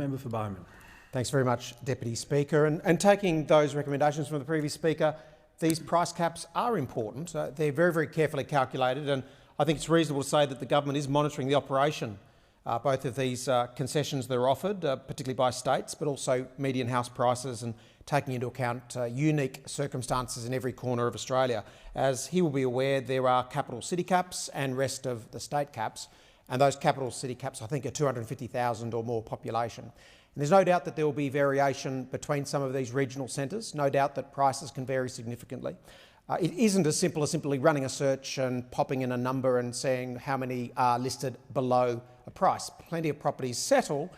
member for Bowman. Thanks very much, Deputy Speaker. And taking those recommendations from the previous Speaker, these price caps are important. They're very, very carefully calculated, and I think it's reasonable to say that the government is monitoring the operation, both of these concessions that are offered, particularly by states, but also median house prices and taking into account unique circumstances in every corner of Australia. As he will be aware, there are capital city caps and rest of the state caps, and those capital city caps, I think, are 250,000 or more population. And there's no doubt that there will be variation between some of these regional centres, no doubt that prices can vary significantly. It isn't as simple as simply running a search and popping in a number and saying how many are listed below a price. Plenty of properties settle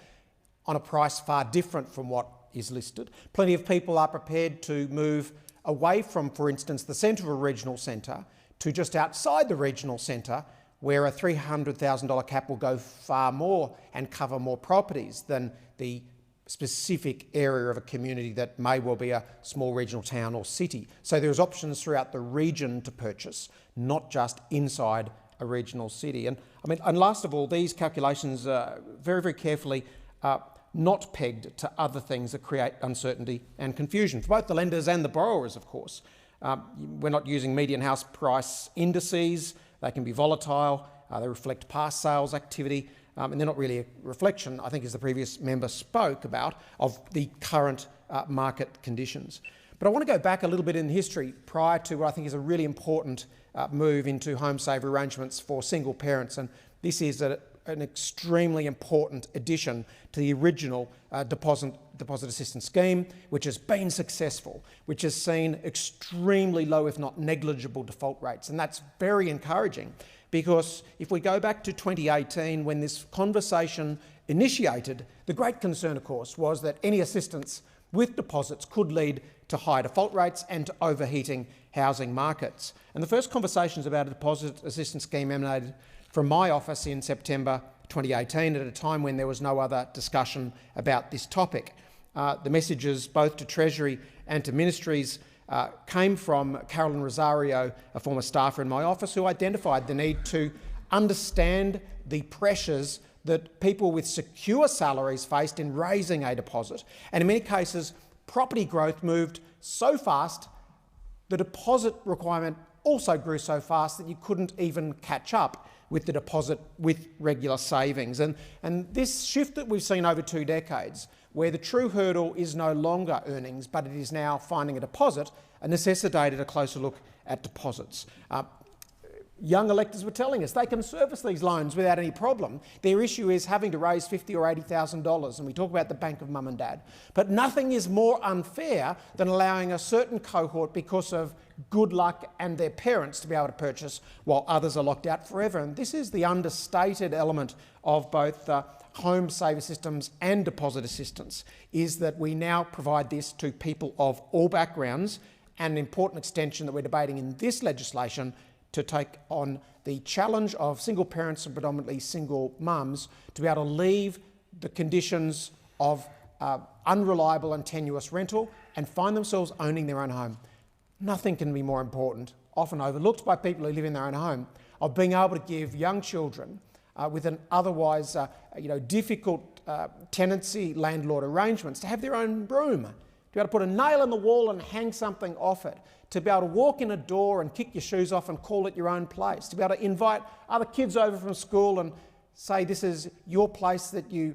on a price far different from what is listed. Plenty of people are prepared to move away from, for instance, the centre of a regional centre to just outside the regional centre, where a $300,000 cap will go far more and cover more properties than the specific area of a community that may well be a small regional town or city. So there's options throughout the region to purchase, not just inside a regional city. And last of all, these calculations are very, very carefully not pegged to other things that create uncertainty and confusion for both the lenders and the borrowers, of course. We're not using median house price indices. They can be volatile. They reflect past sales activity. And they're not really a reflection, I think, as the previous member spoke about, of the current market conditions. But I want to go back a little bit in history prior to what I think is a really important move into home saver arrangements for single parents. And this is an extremely important addition to the original deposit assistance scheme, which has been successful, which has seen extremely low, if not negligible, default rates. And that's very encouraging, because if we go back to 2018, when this conversation initiated, the great concern, of course, was that any assistance with deposits could lead to high default rates and to overheating housing markets. And the first conversations about a deposit assistance scheme emanated from my office in September 2018, at a time when there was no other discussion about this topic. The messages both to Treasury and to ministries came from Carolyn Rosario, a former staffer in my office, who identified the need to understand the pressures that people with secure salaries faced in raising a deposit. And in many cases, property growth moved so fast, the deposit requirement also grew so fast that you couldn't even catch up with the deposit with regular savings. And this shift that we've seen over 2 decades, where the true hurdle is no longer earnings, but it is now finding a deposit, necessitated a closer look at deposits. Young electors were telling us they can service these loans without any problem. Their issue is having to raise $50,000 or $80,000, and we talk about the bank of mum and dad. But nothing is more unfair than allowing a certain cohort, because of good luck and their parents, to be able to purchase while others are locked out forever. And this is the understated element of both home saver systems and deposit assistance, is that we now provide this to people of all backgrounds, and an important extension that we're debating in this legislation to take on the challenge of single parents and predominantly single mums to be able to leave the conditions of unreliable and tenuous rental and find themselves owning their own home. Nothing can be more important, often overlooked by people who live in their own home, of being able to give young children with an otherwise difficult tenancy landlord arrangements to have their own room, to be able to put a nail in the wall and hang something off it, to be able to walk in a door and kick your shoes off and call it your own place, to be able to invite other kids over from school and say this is your place that your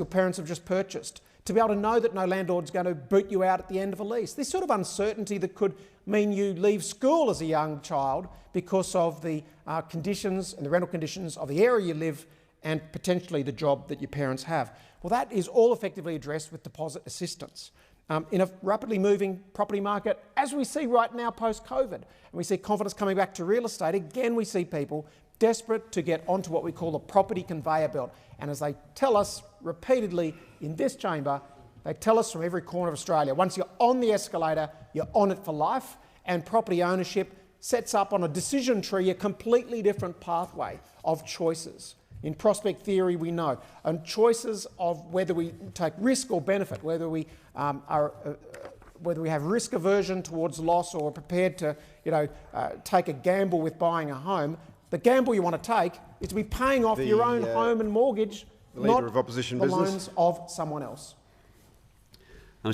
parents have just purchased, to be able to know that no landlord's going to boot you out at the end of a lease. This sort of uncertainty that could mean you leave school as a young child because of the conditions and the rental conditions of the area you live and potentially the job that your parents have. Well, that is all effectively addressed with deposit assistance. In a rapidly moving property market, as we see right now post-COVID, and we see confidence coming back to real estate, again we see people desperate to get onto what we call the property conveyor belt. And as they tell us repeatedly in this chamber, they tell us from every corner of Australia, once you're on the escalator, you're on it for life, and property ownership sets up on a decision tree a completely different pathway of choices. In prospect theory, we know, and choices of whether we take risk or benefit, whether we have risk aversion towards loss or are prepared to, take a gamble with buying a home. The gamble you want to take is to be paying off your own home and mortgage The Leader of Opposition the Business. loans of someone else.